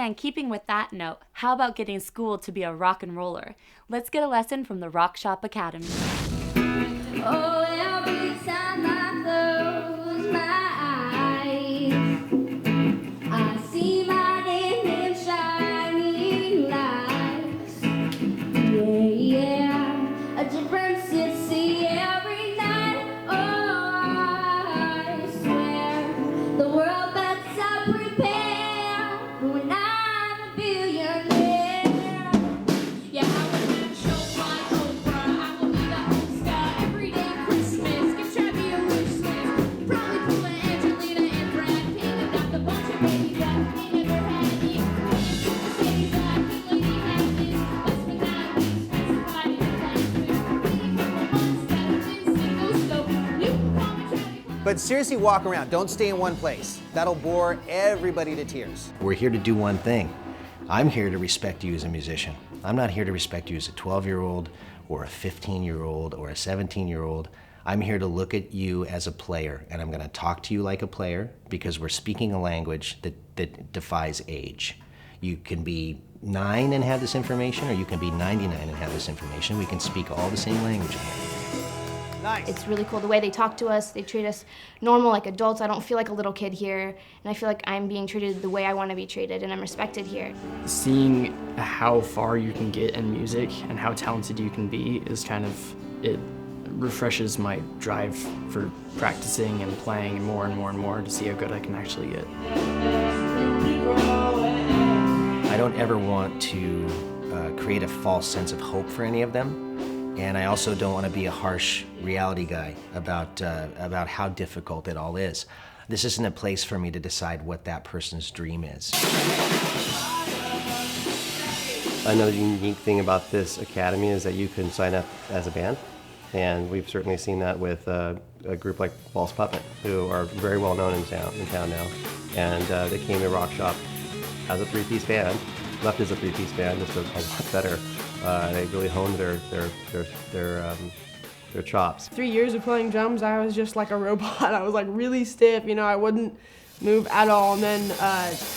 And keeping with that note, how about getting schooled to be a rock and roller? Let's get a lesson from the Rockshop Academy. Oh, every time I close my eyes, I see my name in shining lights. Yeah, yeah, a different city every night. Oh, I swear the world better prepare when I'm a billionaire. Yeah, I will have show my Oprah. I will be the host every day Christmas. Give Travis a wish list. Probably pull an Angelina and Brad Pitt and got the bunch of baby that we never had yet. Mercedes, black, lady had this. Last but not least, specified in the But seriously, walk around. Don't stay in one place. That'll bore everybody to tears. We're here to do one thing. I'm here to respect you as a musician. I'm not here to respect you as a 12-year-old or a 15-year-old or a 17-year-old. I'm here to look at you as a player, and I'm gonna talk to you like a player because we're speaking a language that defies age. You can be 9 and have this information, or you can be 99 and have this information. We can speak all the same language in here. Nice. It's really cool the way they talk to us. They treat us normal like adults. I don't feel like a little kid here, and I feel like I'm being treated the way I want to be treated, and I'm respected here. Seeing how far you can get in music and how talented you can be is it refreshes my drive for practicing and playing more and more and more to see how good I can actually get. I don't ever want to create a false sense of hope for any of them. And I also don't want to be a harsh reality guy about how difficult it all is. This isn't a place for me to decide what that person's dream is. Another unique thing about this academy is that you can sign up as a band. And we've certainly seen that with a group like False Puppet, who are very well known in town now. And they came to Rockshop as a three-piece band, left as a three-piece band, just a lot better. They really honed their chops. 3 years of playing drums, I was just like a robot. I was like really stiff, I wouldn't move at all. And then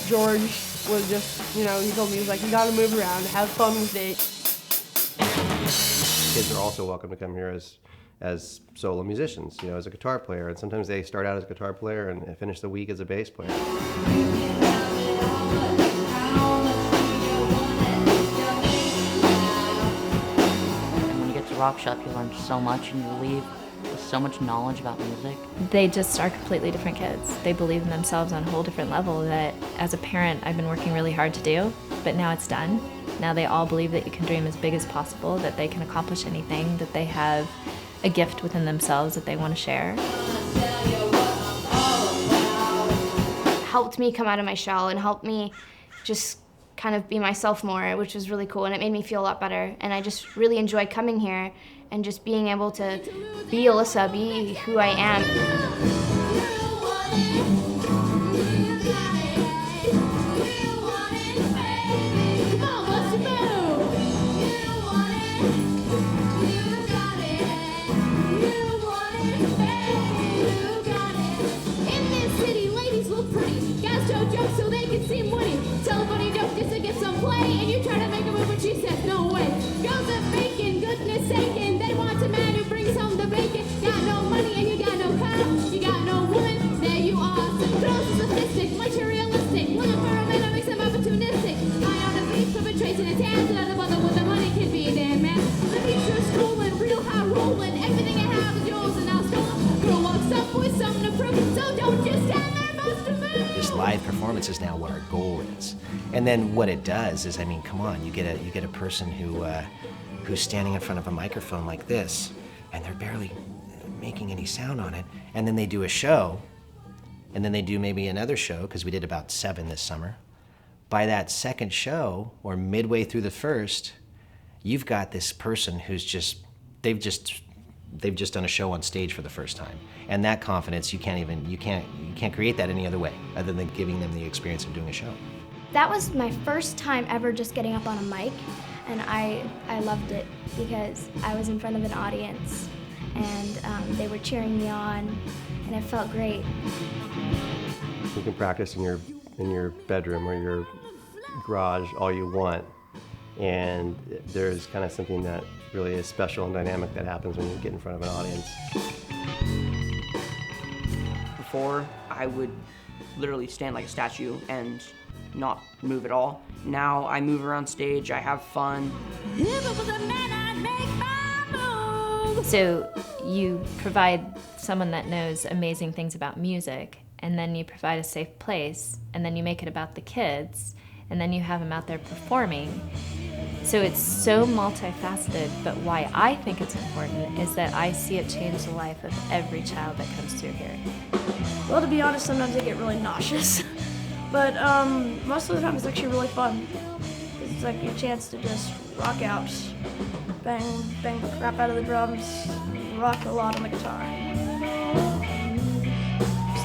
George was just, he told me, he was like, you gotta move around, have fun with it. Kids are also welcome to come here as solo musicians, as a guitar player. And sometimes they start out as a guitar player and finish the week as a bass player. Rockshop, you learn so much and you leave with so much knowledge about music. They just are completely different kids. They believe in themselves on a whole different level that as a parent I've been working really hard to do, but now it's done. Now they all believe that you can dream as big as possible, that they can accomplish anything, that they have a gift within themselves that they want to share. Helped me come out of my shell and helped me just kind of be myself more, which was really cool, and it made me feel a lot better. And I just really enjoy coming here and just being able to be Alyssa, be who I am. In this city, ladies look pretty. Guys tell jokes so they can seem witty. Tell a funny joke just to get some play, and you try to make a move, but she says no way. Girls are faking, goodness saking. They want a man who brings home the bacon. Got no money and you got no car. You got no woman, there you are. Some girls are sophistic, materialistic. Looking for a man that makes them opportunistic. High on the beach, perpetrating his hands. Another mother with the money can be a damn man. The future's schooling, real high rolling. Everything I have is yours and now stolen. Girl walks up with something to prove, so don't just stand there, bust a move. This live performance is now what our goal is. And then what it does is, come on, you get a person who's standing in front of a microphone like this, and they're barely making any sound on it, and then they do a show, and then they do maybe another show, because we did about 7 this summer. By that second show, or midway through the first, you've got this person who's they've just done a show on stage for the first time. And that confidence, you can't create that any other way, other than giving them the experience of doing a show. That was my first time ever just getting up on a mic, and I loved it because I was in front of an audience, and they were cheering me on, and it felt great. You can practice in your bedroom or your garage all you want, and there's kind of something that really is special and dynamic that happens when you get in front of an audience. Before, I would literally stand like a statue and not move at all. Now I move around stage, I have fun. So you provide someone that knows amazing things about music, and then you provide a safe place, and then you make it about the kids, and then you have them out there performing. So it's so multifaceted, but why I think it's important is that I see it change the life of every child that comes through here. Well, to be honest, sometimes I get really nauseous, but most of the time it's actually really fun. It's like your chance to just rock out, bang, bang the crap out of the drums, rock a lot on the guitar.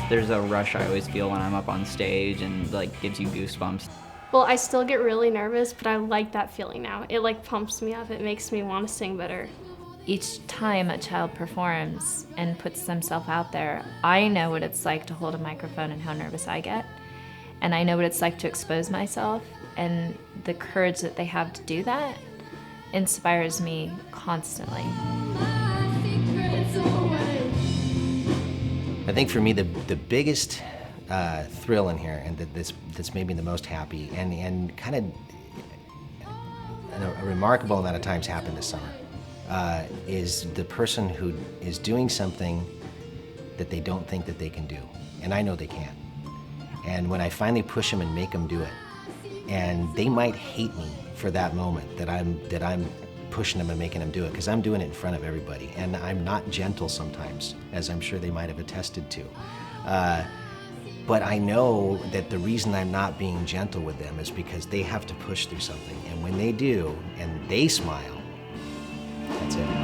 There's a rush I always feel when I'm up on stage, and like gives you goosebumps. Well, I still get really nervous, but I like that feeling now. It like pumps me up. It makes me want to sing better. Each time a child performs and puts themselves out there, I know what it's like to hold a microphone and how nervous I get. And I know what it's like to expose myself, and the courage that they have to do that inspires me constantly. I think for me the biggest thrill in here, and that's made me the most happy, and kind of a remarkable amount of times happened this summer, is the person who is doing something that they don't think that they can do, and I know they can. And when I finally push them and make them do it, and they might hate me for that moment that I'm pushing them and making them do it, because I'm doing it in front of everybody, and I'm not gentle sometimes, as I'm sure they might have attested to. But I know that the reason I'm not being gentle with them is because they have to push through something, and when they do, and they smile, that's it.